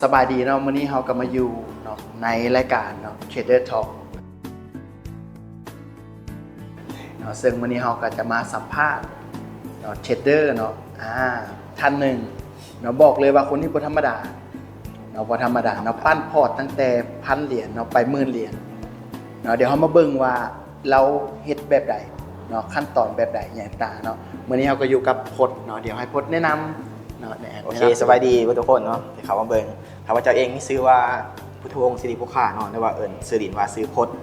สบายดีเนาะมื้อนี้เราก็มาอยู่เนาะในรายการเนาะ Trader Talk เนาะซึ่งมื้อนี้เราก็จะมาสัมภาษณ์เนาะ Trader เนาะท่านหนึ่งเนาะบอกเลยว่าคนนี้บ่ธรรมดาเนาะบ่ธรรมดาเนาะปั้นพอร์ตตั้งแต่1,000 เหรียญเนาะไป10,000 เหรียญเนาะเดี๋ยวเรามาเบิ่งว่าเราเฮ็ดแบบใดเนาะขั้นตอนแบบใดอย่างต่างเนาะมื้อนี้เราก็อยู่กับพจน์เนาะเดี๋ยวให้พจน์แนะนำเนาะโอเคสบายดีทุกคนเนาะที่เขามาเบิ่งข้าพเจ้าเองนี่ซื้อว่าพุทธวงศ์สิริพุค่าเนาะหรือว่าซื้อดินว่าซื้อพจน์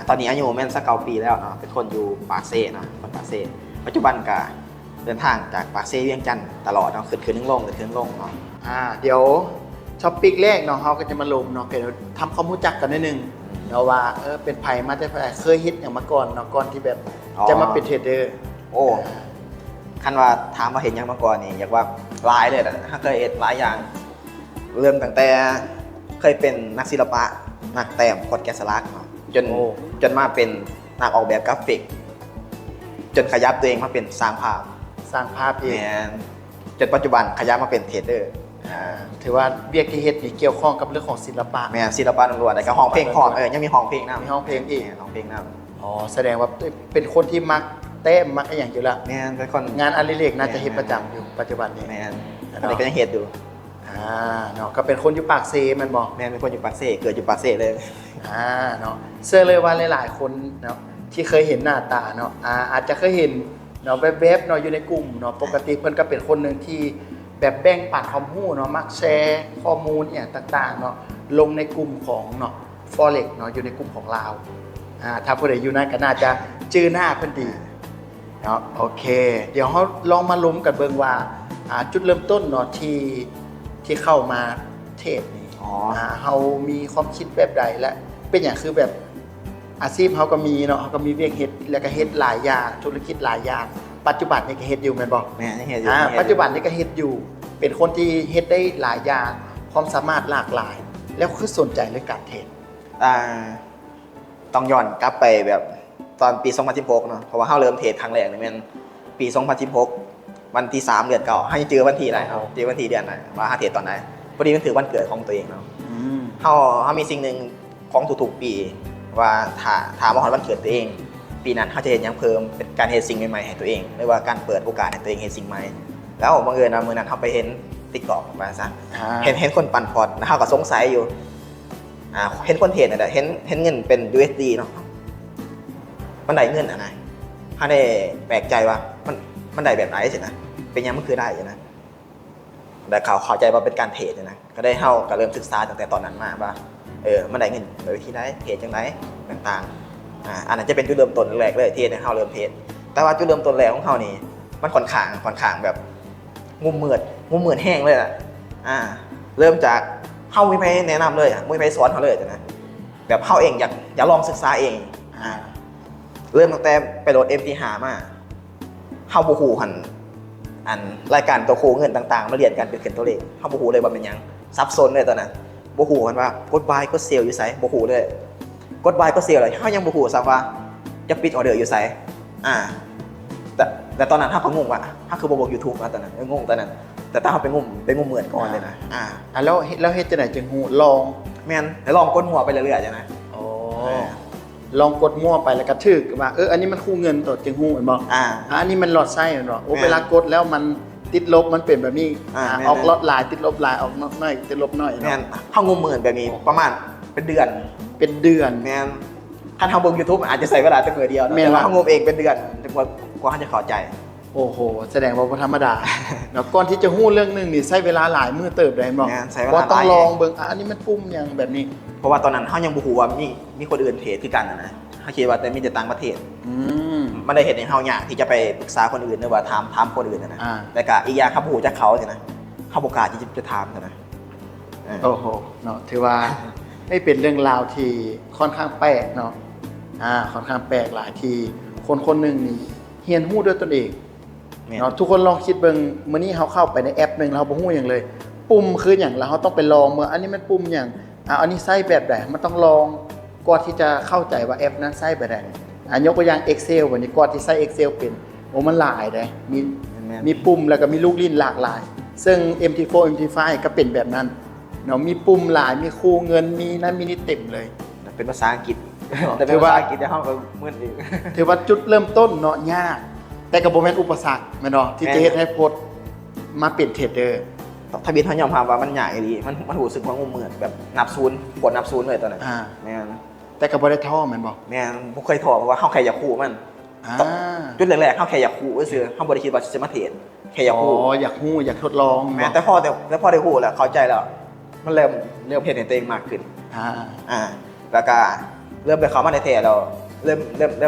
ตอนนี้อายุแม่นสัก9 ปีแล้วเนาะเป็นคนอยู่ปากเซ่เนาะคนปากเซ่ปัจจุบันก็เดินทางจากปากเซ่เวียงจันทร์ตลอดเนาะขึ้นลงเนาะเดี๋ยวท็อปิกแรกเนาะเราก็จะมาลงเนาะเดี๋ยวทำความรู้จักกันนิดนึงเนาะว่าเป็นไผมาแต่ไผเคยฮิตอย่างมาก่อนเนาะก่อนที่แบบจะมาเป็นเทรดเดอร์โอ้คันว่าถามมาเห็นยังมาก่อนนี่อยากว่าหลายเลยนะเคยเอ็ดหลายอย่างเริ่มตั้งแต่เคยเป็นนักศิลปะนักแต้มกดแกะสลักเนาะจนมาเป็นนักออกแบบกราฟิกจนขยับตัวเองมาเป็นสร้างภาพเองจนปัจจุบันขยับมาเป็นเทรดเดอร์ถือว่าเบียกที่เฮ็ดนี่เกี่ยวข้องกับเรื่องของศิลปะศิลปะล้วนๆแต่ก็ห้องเพลงพอยังมีห้องเพลงนะมีห้องเพลงอีกห้องเพลงนะแสดงว่าเป็นคนที่มักแต้มมักอย่างอยู่ละเป็นคนงานอดิเรกน่าจะเฮ็ดประจำอยู่ปัจจุบันนี้อันนี้ก็ยังเฮ็ดอยู่เนาะก็เป็นคนอยู่ปากเซมันบอกเป็นคนอยู่ปากเซเกิดอยู่ปากเซเลยเนาะเชื่อเลยว่าหลายๆคนเนาะที่เคยเห็นหน้าตาเนาะอาจจะเคยเห็นเนาะแวบๆเนาะอยู่ในกลุ่มเนาะปกติเพิ่นก็เป็นคนหนึ่งที่แบบแบ่งปันความรู้เนาะมักแชร์ข้อมูลต่างๆเนาะลงในกลุ่มของเนาะ Forex เนาะอยู่ในกลุ่มของเราถ้าผู้ใดอยู่นั้นก็น่าจะจื้อหน้าเพิ่นดีเนาะโอเคเดี๋ยวเราลองมาล้มกันเบิ่งว่าจุดเริ่มต้นเนาะที่เข้ามาเทศนี่เรามีความคิดแบบใดและเป็นอย่างคือแบบอาชีพเขาก็มีเนาะเขาก็มีเวียกเฮ็ดแล้วก็เฮ็ดหลายอย่างธุรกิจหลายอย่างปัจจุบันนี่ก็เฮ็ดอยู่แม่นบ่เฮ็ดอยู่ปัจจุบันนี่ก็เฮ็ดอยู่เป็นคนที่เฮ็ดได้หลายอย่างความสามารถหลากหลายแล้วคือสนใจเรื่องการเทรดต้องย้อนกลับไปแบบตอนปี2016เนาะเพราะว่าเฮาเริ่มเทรดครั้งแรกนี่แม่นปี2016วันที่3เดือนเก่าให้เจอวันที่ไหนครับเจอวันที่เดือนไหนว่าเทรดตอนไหนพอดีมันถือวันเกิดของตัวเองเนาะเฮามีสิ่งหนึ่งของทุกๆปีว่าถามว่าวันเกิดตัวเองปีนั้นเขาจะเห็นยังเพิ่มเป็นการเห็นสิ่งใหม่ๆให้ตัวเองหรือว่าการเปิดโอกาสให้ตัวเองเห็นสิ่งใหม่แล้วบังเอิญนะมื้อนั้นเขาไปเห็นTikTokมาซะเห็นคนปั่นพอร์ตแล้วเขาก็สงสัยอยู่เห็นคนเทรดน่ะเห็นเงินเป็น USD เนาะมันได้เงินอะไรเขาได้แปลกใจว่ามันได้แบบไหนสินะเป็นยังมันคือได้สินะแต่เขาเข้าใจว่าเป็นการเทรดนะก็ได้เฮาก็เริ่มศึกษาตั้งแต่ตอนนั้นมาว่ามันได้เงินโดยที่ได้เทรดจังไดต่างๆอันนั้นจะเป็นจุดเริ่มต้นแรกเลยที่เฮาเริ่มเทรดแต่ว่าจุดเริ่มต้นแรกของเฮานี่มันค่อนข้างแบบงุ่มเหมือนแห้งเลยอ่ะเริ่มจากเฮาไม่ไปแนะนำเลยไม่ไปสอนเขาเลยนะแบบเฮาเองอยากลองศึกษาเองเริ่มตั้งแต่ไปโหลด MT5 มาเฮาบ่ฮู้อันรายการตัวโคเงินต่างๆมาเรียนกันเป็นเขียนตัวเลขเฮาบ่ฮู้เลยว่าเป็นหยังซับซ้อนเลยตอนนั้นบ่ฮู้กันว่ากดบายกดเซลอยู่ไสบ่ฮู้เลยกดบายกดเซลเลยเฮายังบ่ฮู้ซ้ำว่าจะปิดออเดอร์อยู่ไสแต่ตอนนั้นเฮาก็งงว่าเฮาคือบ่บอก YouTube นะตอนนั้นงงตอนนั้นแต่ถ้าเฮาไปงมเหมือนก่อนเลยนะแล้วเฮ็ดจังได๋จึงฮู้ลองแม่นแล้วลองกดหัวไปเรื่อยๆจังนะลองกดมั่วไปแล้วก็ถึกว่าอันนี้มันคู่เงินต่อจึงฮู้แม่นบ่อันนี้มันหลอดไส้แม่นบ่เวลากดแล้วมันติดลบมันเป็นแบบนี้ออกลอดหลายติดลบหลายออกน้อยติดลบน้อยแม่นเฮางมเหมือนแบบนี้ประมาณเป็นเดือนแม่นถ้าเฮาเบิ่ง YouTube อาจจะใช้เวลาแต่มื้อเดียวแต่ว่าเฮางมเองเป็นเดือนจนกว่าเฮาจะเข้าใจโอ้โหแสดงว่าบ่ธรรมดาเนาะก่อนที่จะฮู้เรื่องนึงนี่ใช้เวลาหลายมื้อเติบได้บ่ว่าต้องลองเบิ่งอันนี้มันปุ่มหยังแบบนี้เพราะว่าตอนนั้นเฮายังบ่ฮู้ว่ามีคนอื่นเทรดคือกันนะเฮาคิดว่าแต่มีแต่ต่างประเทศมันได้เฮ็ดให้เฮายากที่จะไปปรึกษาคนอื่นหรือว่าถามคนอื่นนะแต่ก็อีกอย่างครับฮู้จักเขาสินะเฮาบ่กล้าที่จะถามนะโอ้โหเนาะถือว่าให้เป็นเรื่องราวที่ค่อนข้างแปลกเนาะค่อนข้างแปลกหลายที่คนนึงนี่เรียนรู้ด้วยตนเองเนาะทุกคนลองคิดเบิ่งมื้อนี้เฮาเข้าไปในแอปนึงเราบ่ฮู้หยังเลยปุ่มคือหยังแล้วเฮาต้องไปลองอันนี้มันปุ่มหยังอันนี้ใช้แบบใดมันต้องลองก่อนที่จะเข้าใจว่าแอปนั้นใช้แบบใดยกตัวอย่าง Excel วันนี้ก่อนที่ใช้ Excel เป็นมันหลายเด้มีปุ่มแล้วก็มีลูกลิ้นหลากหลาย ซึ่ง MT4 MT5 ก็เป็นแบบนั้นเนาะมีปุ่มหลายมีคู่เงินมีนั่นมีนี่เต็มเลย เป็นภาษาอังกฤษ อ๋อ แต่เป็นภาษาอังกฤษในห้องก็เหมือนอีก ถือว่าจุดเริ่มต้นเนาะยากแต่ก็บ่แม่นอุปสรรคแม่นเนาะที่จะเฮ็ดให้โพสต์มาเป็นเทรดเดอร์ ทะเบียนเขายอมรับว่ามันใหญ่ดีมันรู้สึกว่างูเหมือนแบบนับศูนย์กดนับศูนย์เลยตอนนั้น อ่า แม่น แต่ก็บ่ได้ท้อแม่นบ่ แม่นบ่เคยถอดเพราะว่าเขาแค่อยากคู่มัน อ่า จุดแรกๆเขาแค่อยากคู่ก็คือเขาบ่ได้คิดว่าจะมาเทรดแค่อยาก อ๋อ คู่ อยากฮู้อยากทดลอง แม่น เนาะ แต่พอได้คู่แล้วเข้าใจแล้ว มันเริ่มเห็นในตัวเองมากขึ้น อ่า แล้วก็เริ่มไปเข้ามาในเทรดเราเริ่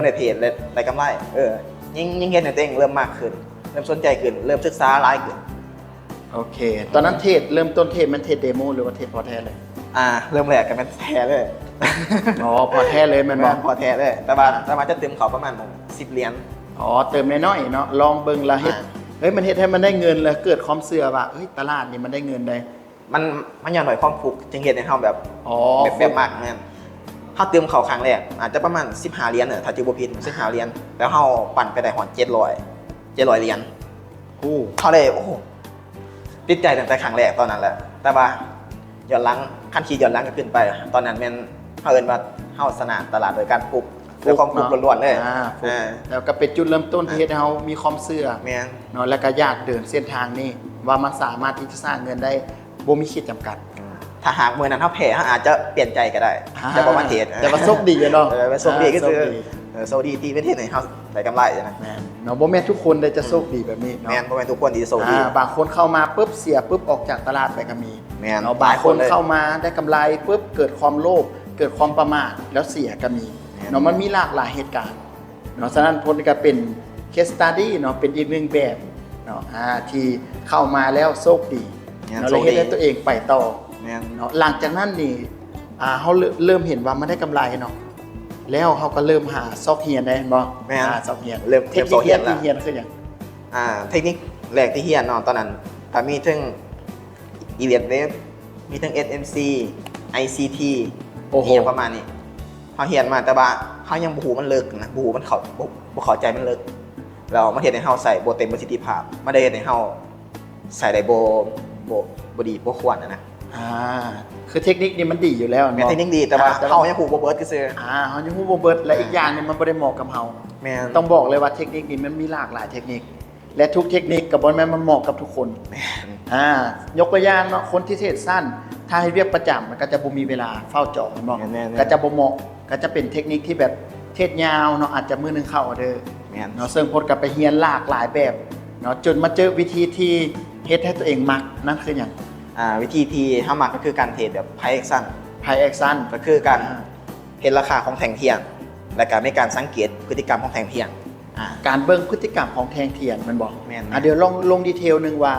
มในเทรดเลยได้กำไรยิ่งเห็นในตัวเองเริ่มมากขึ้น เริ่มสนใจขึ้นเริ่มศึกษาหลายขึ้น โอเค ตอนนั้นเทรดเริ่มต้นเทรดมันเทรดเดโมหรือว่าเทรดพอแท้เลย เริ่มแรกกันเป็นแท้เลย อ๋อพอแท้เลยแม่นบ่ พอแท้เลยแต่ว่าจะเต็มเขาประมาณ10 เหรียญ อ๋อเติมน้อยๆเนาะลองเบิ่งละเฮ็ด อ่า เฮ้ยมันเฮ็ดให้มันได้เงินแล้วเกิดความเชื่อว่าเฮ้ยตลาดนี่มันได้เงินได้ มันอย่างหน่อยความฟุกจึงเห็นในเขาแบบ อ๋อ แบบมากนั่นเขาเติมเขาครั้งแรกอาจจะประมาณ15 เหรียญถ้าจือบ่ผิด15 เหรียญแล้วเขาปั่นไปได้หอน700เหรียญ โอ้ เขาเลยโอ้โหติดใจตั้งแต่ครั้งแรกตอนนั้นแหละแต่ว่าย้อนหลังขั้นขี่ย้อนหลังก็ขึ้นไป ตอนนั้นแม่นเขาเอิ้นว่าเข้าสนามตลาดโดยการปลุกด้วยความปลุกล้วนๆเลย ฟุกแล้วก็เป็นจุดเริ่มต้นที่เฮ็ดให้เฮามีความเชื่อ แม่น เนาะแล้วก็อยากเดินเส้นทางนี้ว่ามันสามารถที่จะสร้างเงินได้บ่มีขีดจำกัด ถ้าหากมือนั้นเขาแพ้เขาอาจจะเปลี่ยนใจก็ได้จะประมาณเทศ แต่ว่าโชคดีอะเนาะ เป็นโชคดีก็คือ โชดี โชคดีที่ประเทศไหนเขาได้กำไรนะ แม่นเนาะบ่แม่นทุกคนได้จะโชคดีแบบนี้เนาะ แม่นเพราะเป็นทุกคนที่โชคดี บางคนเข้ามาปุ๊บเสียปุ๊บออกจากตลาดไปก็มี แม่น เนาะบางคนเข้ามาได้กำไรปุ๊บเกิดความโลภเกิดความประมาทแล้วเสียก็มีเนาะมันมีหลากหลายเหตุการณ์เนาะฉะนั้นพลก็เป็นเคสตัดดี้เนาะเป็นอีกหนึ่งแบบเนาะที่เข้ามาแล้วโชคดี แม่น เนาะ โช แล้ว ค เฮ็ด ดี ให้ตัวเองไปต่อ แม่น เนาะหลังจากนั้นนี่เขาเริ่มเห็นว่ามันได้กำไรเนาะแล้วเขาก็เริ่มหาซอกเฮียนได้บ่ แม่น ซอกเฮียน เริ่ม เทคนิค ซอกเฮี เฮีย ย น นละ ที่เฮียนคือหยัง เทคนิคแรกที่เฮียนเนาะตอนนั้นถ้ามีทั้งอีเลียดเวฟมีทั้ง SMC ICT โอ้โห เฮียนประมาณนี้เขาเฮียนมาแต่ว่าเขายังบูมันเลิกนะบูมันเขาบ่เข้าใจมันเลิกแล้วมาเฮ็ดให้เฮาใส่บ่เต็มประสิทธิภาพมาได้เฮ็ดให้เฮาใส่ได้บ่ดีบ่ควรนะ คือเทคนิคนี่มันดีอยู่แล้ว แม่นเทคนิคดีแต่ว่า แต่ เฮายังผูกบ่เบิดซื่อ เขายังฮู้บ่เบิดและอีกอย่างหนึงมันบ่ได้เหมาะกับเฮา แม่น ต้องบอกเลยว่าเทคนิคนี้มันมีหลากหลายเทคนิค และทุกเทคนิคก็บ่แม่นมันเหมาะกับทุกคน แม่น ยกตัวอย่างเนาะคนที่เทรดสั้น ถ้าให้เรียกประจำมันก็จะบ่มีเวลาเฝ้าเจาะมันบอก แม่นๆ ก็จะบ่เหมาะก็จะเป็นเทคนิคที่แบบเทรดยาวเนาะอาจจะมื้อนึงเข้าออเดอร์ แม่น เนาะซึ่งพดกับไปเรียนหลากหลายแบบเนาะจนมาเจอวิธีที่เฮ็ดให้ตัวเองมักนั่นคือหยัง วิธีที่เฮามักก็คือการเทรดแบบไพแอคชั่น ไพแอคชั่น ก็คือการเห็นราคาของแท่งเทียนและการมีการสังเกตพฤติกรรมของแท่งเทียน การเบิ่งพฤติกรรมของแทงเทียนมันบอก แม่น เดี๋ยวลงดีเทลหนึงว่า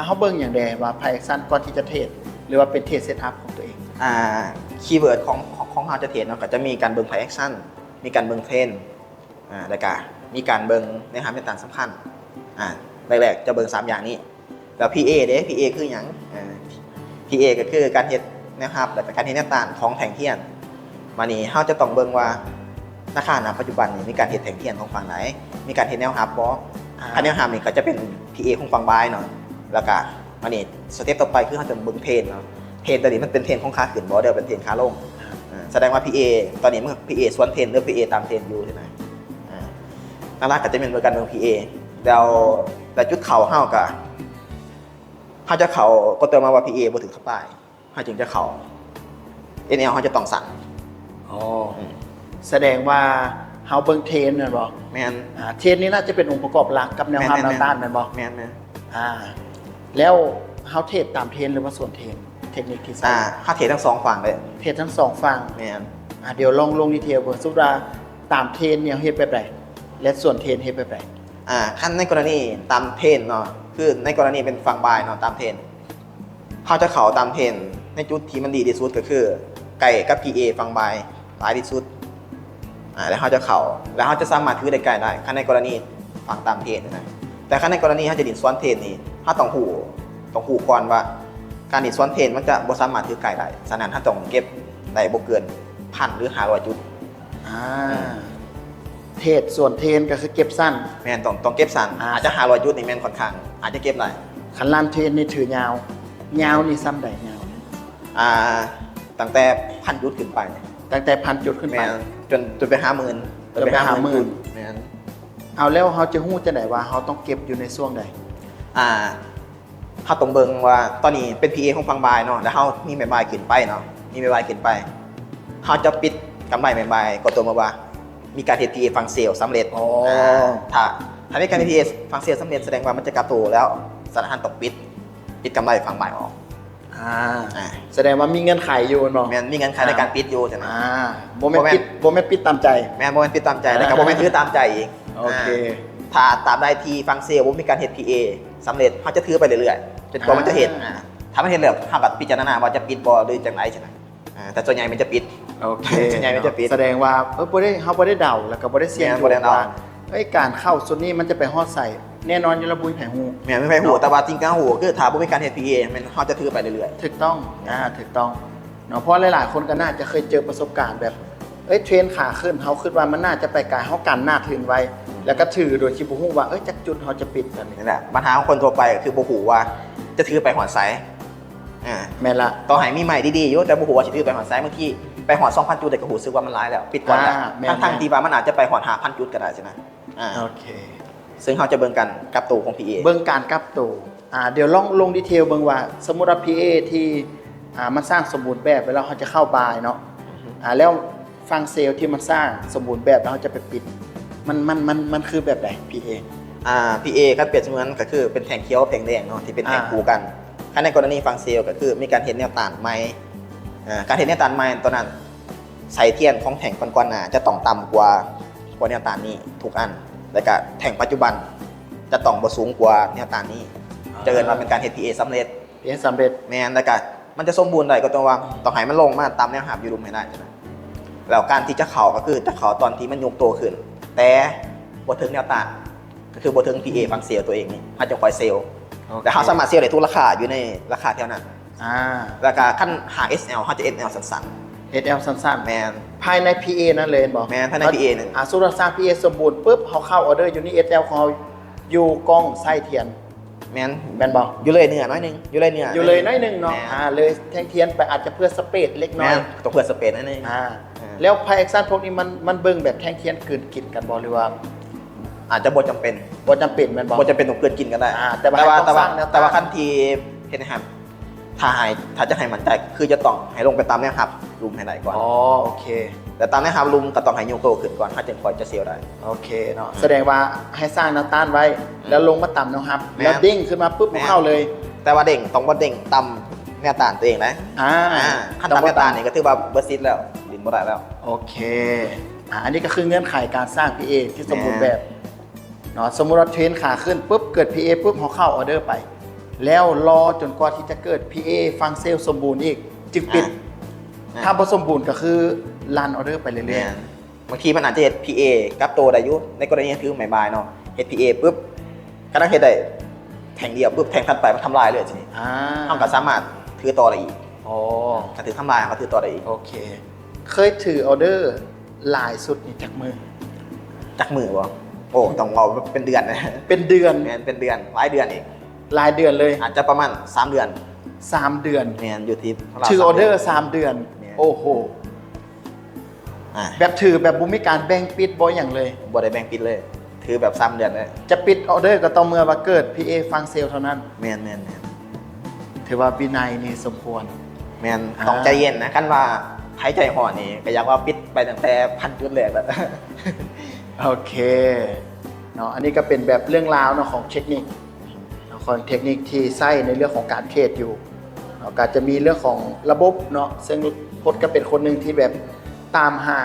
เขาเบิ่งอย่างใดว่าไพแอคชั่นก่อนที่จะเทรดหรือว่าเป็นเทรดเซตอัพของตัวเอง คีย์เวิร์ดของเฮาจะเทรดเนาะก็จะมีการเบิ่งไพแอคชั่นมีการเบิ่งเทรนแล้วก็มีการเบิ่งเนื้อหาเป็นตามสำคัญแรกๆจะเบิ่ง3อย่างนี้แล้ว PA เด้ PA คือหยังPA ก็คือการเฮ็ดนะครับแล้วก็การเฮ็ดแนวต้านของแท่งเทียนมานี่เฮาจะต้องเบิ่งว่าราคาณปัจจุบันนี้มีการเฮ็ดแท่งเทียนของฝั่งไหนมีการเฮ็ดแนวรับบ่อันแนวรับนี่ก็จะเป็น PA ของฝั่งบายเนาะแล้วก็มานี่สเต็ปต่อไปคือเฮาจะเบิ่งเทรนเนาะเทรนตัวนี้มันเป็นเทรนของขาขึ้นบ่เดี๋ยวเป็นเทรนขาลงแสดงว่า PA ตอนนี้มัน PA สวนเทรนหรือ PA ตามเทรนอยู่ใช่ไหมหลักๆก็จะเป็นเหมือนกันเรื่อง PA แล้วแต่จุดเข่าเฮาก็เฮาจะเข่าก็เติมมาว่า PA บ่ถึงเข้าไปเฮาจึงจะเข่า NL เฮาจะต้องสั่น แสดงว่าเฮาเบิ่งเทรนนั่นบ่ แม่น เทรนนี่น่าจะเป็นองค์ประกอบหลักกับแนวรับแนวต้านแม่นบ่ แม่น แล้วเฮาเทรดตามเทรนหรือว่าส่วนเทรนเทคนิคที่ใช้ เฮาเทรดทั้ง2ฝั่งเลย เทรดทั้งสองฝั่ง แม่น เดี๋ยวลงดีเทลเบิ่งสุดว่าตามเทรนเนี่ยเฮ็ดแบบใดและส่วนเทรนเฮ็ดแบบใด ขั้นในกรณีตามเทรนเนาะคือในกรณีเป็นฝั่งบายเนาะตามเทรนเขาจะเข่าตามเทรนในจุดที่มันดีที่สุดก็คือไก่กับ PA ฝั่งบายหลายที่สุดแล้วเขาจะเข่าแล้วเขาจะสามารถถือได้ไก่ได้ขั้นในกรณีฝั่งตามเทรนนะแต่ขั้นในกรณีเขาจะดินสวนเทรนนี่เขาต้องหูก่อนว่าการดินสวนเทรนมันจะบ่สามารถถือไก่ได้ฉะนั้นถ้าต้องเก็บได้บ่เกิน1,000หรือ500จุด เทรดส่วนเทรนก็คือเก็บสั้น แม่นต้องเก็บสั้นอาจจะ500จุดนี่แม่นค่อนข้างอาจจะเก็บได้ คันลานเทรนนี่ถือยาว ยาวนี่ซ้ำใดยาว อ่าตั้งแต่พันยุทธขึ้นไป ตั้งแต่พันจุดขึ้น แม ไป นจนไป50,000 จนไป50,000 แมน เอาแล้วเขาจะฮู้จะไหนว่าเขาต้องเก็บอยู่ในช่วงใด เขาต้องเบิ่งว่าตอนนี้เป็น PA ของฟังบายเนาะแล้วเขามีใบขึ้นไปเนาะมีใบขึ้นไปเขาจะปิดกำไรใบก็ตัวมาว่ามีการเฮ็ด PA ฟังเซลล์สำเร็จ อ๋อ ถ้ามีการเฮ็ด PA ฟังเซลล์สำเร็จแสดงว่ามันจะกลับตัวแล้วสถานต้องปิดกำไรฟังบายออก แสดงว่ามีเงื่อนไขอยู่เนาะ แม่นมีเงินขายในการปิดอยู่ใช่ไหม โมเมนต์ปิดตามใจ แม่นโมเมนต์ปิดตามใจแต่กับโมเมนต์ซื้อตามใจอีก โอเค ถ้าตามได้ทีฟังเซลล์มีการเฮ็ด PA สำเร็จเขาจะถือไปเรื่อยๆจนกว่ามันจะเห็นถ้ามันเห็นแล้วเขาก็พิจารณาว่าจะปิดบ่หรือจังไรใช่ไหมแต่ส่วนใหญ่มันจะปิด โอเค ส่วนใหญ่มันจะปิด แสดงว่าบ่ได้เขาบ่ได้เดาแล้วก็บ่ได้เสี่ยง บ่ได้เดา ว่าเอ้ยการเข้าส่วนนี้มันจะไปฮอดใส่แน่นอนอยู่ระบุยแผงหู แม่ไม่ไปหูแต่ว่าจริงๆหูคือถ้าบ่มีการเฮ็ด PA มันเขาจะถือไปเรื่อย ถูกต้องถูกต้องเนาะเพราะหลายๆคนก็น่าจะเคยเจอประสบการณ์แบบเอ้ยเทรนขาขึ้นเขาคิดว่ามันน่าจะไปไกลเขากันหน้าถึงไว้ แล้วก็ถือโดยที่บ่ฮู้ว่าเอ้ยจักจุดเขาจะปิดกัน ๆนี่แหละปัญหาของคนทั่วไปก็คือบ่ฮู้ว่าจะถือไปหอดไซอ่า แม่นละ ต่อให้มีใหม่ดีๆอยู่แต่บ่ฮู้ว่าสิถือไปหอดไซบางทีไปหอด 2,000 จุดแต่ก็ฮู้สึกว่ามันหลายแล้วปิดก่อนแล้ว แม่น ทั้งๆที่ว่ามันอาจจะไปหอด 5,000 จุดก็ได้ใช่ไหมโอเค ซึ่งเขาจะเบิ่งกันกับตัวของ PA เบิ่งการกลับตัวเดี๋ยวลงดีเทลเบิ่งว่าสมมุติว่า PA ที่มันสร้างสมบูรณ์แบบเวลาเขาจะเข้าบายเนาะแล้วฟังเซลล์ที่มันสร้างสมบูรณ์แบบแล้วเขาจะไปปิดมันคือแบบไหน PA PA ก็เปรียบเสมือนก็คือเป็นแท่งเขียวแท่งแดงเนาะที่เป็นแท่งคู่กันถ้าในกรณีฟังเซลล์ก็คือมีการเห็นแนวต้านไม้การเห็นแนวต้านไม้ตอนนั้นใส่เทียนของแท่งก่อนๆหน้าจะต้องต่ำกว่าแนวต้านนี้ทุกอันแล้วก็แท่งปัจจุบันจะต้องบ่สูงกว่าแนวต้านนี้จะเกิดมาเป็นการเฮ็ด PA สำเร็จ PA สำเร็จ แม่นแล้วก็มันจะสมบูรณ์ได้ก็ต้องว่าต้องให้มันลงมาตามแนวหาบอยู่รุมให้ได้ใช่ไหมแล้วการที่จะเข่าก็คือจะเข่าตอนที่มันยกตัวขึ้นแต่บ่ถึงแนวต้านก็คือบ่ถึง PA ฟังเซลล์ตัวเองนี่เขาจะคอยเซลล์แต่เขาสามารถเซลล์ได้ทุกราคาอยู่ในราคาเท่านั้นแล้วก็ขั้นหา SL เขาจะ SL สั้น SL สั้น ๆแมน ภายใน PA นั่นเลยบอก แมนภายใน PA นั่น สุรสร้าง PA สมบูรณ์ปุ๊บเขาเข้าออเดอร์อยู่นี่ SL ของเขาอยู่กล้องไส้เทียน แมน แมนบอก อยู่เลยเนื้อน้อยนึงอยู่เลยเนื้อ อยู่เลยน้อยหนึงเนาะ แม่น เลยแทงเทียนไปอาจจะเพื่อสเปซเล็ก แม น้อย นต้องเพื่อสเปซนั่นเอง แล้วไพเอ็กซันพวกนี้มันเบิ่งแบบแทงเทียนกลืนกินกันบอหรือว่า อาจจะบ่จำเป็น บ่จำเป็นแม่นบ่ บ่จำเป็นต้องเกินกินกันได้ แต่ว่าต้องสร้างแนวต้าน แต่ว่าขั้นที่เห็นนะครับถ้าจะให้มันใจคือจะต้องให้ลงไปตามแนวครับลุมให้ได้ก่อน อ๋อโอเค แต่ตามแนวครับลุมก็ต้องให้ยกตัวขึ้นก่อนถ้าจึงคอยจะเซลล์ได้ โอเคเนาะแสดงว่าให้สร้างแนวต้านไว้ แล้วลงมาต่ำนะครับ แม่น แล้วดิ้งขึ้นมาปุ๊บ แม่น เข้าเลย แต่ว่าเด้งต้องว่าเด้งต่ำแนวต้านตัวเองนะขั้นต่ำแนวต้านนี่ก็ถือว่าเบอร์ซิตแล้วดินบ่ได้แล้ว โอเคอันนี้ก็คือเงื่อนไขการสร้าง PA ที่สมบูรณ์แบบเนาะสมมุติว่าเทรนขาขึ้นปุ๊บเกิด PA ปุ๊บเขาเข้าออเดอร์ไป แล้วรอจนกว่าที่จะเกิด PA ฟังเซลล์สมบูรณ์อีกจึงปิด ถ้าบ่สมบูรณ์ก็คือรันออเดอร์ไปเรื่อยๆ บางทีมันอาจจะเฮ็ด PA กับตัวได้อยู่ในกรณีคือใหม่ๆเนาะเฮ็ด PA ปุ๊บกำลังเฮ็ดได้แทงเดียวปุ๊บแทงถัดไปมันทำลายเลยทีนี้เขาก็สามารถถือต่อได้อีก อ๋อ ก็ถือทำลายเขาถือต่อได้อีก โอเค เคยถือออเดอร์หลายสุดนี่จากมือ จักมือบ่โอ้ต้องเอาเป็นเดือนนะ เป็นเดือน แม่นเป็นเดือนหลายเดือนอีก รายเดือนเลย อาจจะประมาณ3เดือน 3 เดือน แม่นอยู่ที่ ถือออเดอร์ 3 เดือน เนี่ย โอ้โห อ่า แบบถือแบบบุมีการแบ่งปิดบ่อย่างเลย บ่ได้แบ่งปิดเลย ถือแบบ3เดือนเลย จะปิดออเดอร์ก็ต้องเมื่อว่าเกิด PA ฟังเซลล์เท่านั้น แม่น ถือว่าวินัยนี่สมควร แม่นต้องใจเย็นนะคันว่าหายใจห่อนี่ก็อยากว่าปิดไปตั้งแต่1,000 จุดแรกแล้ว โอเคเนาะอันนี้ก็เป็นแบบเรื่องราวเนาะของเทคนิคของเทคนิคที่ใช้ในเรื่องของการเทรดอยู่เนาะก็จะมีเรื่องของระบบเนาะซึ่งพจน์ก็เป็นคนหนึ่งที่แบบตามหา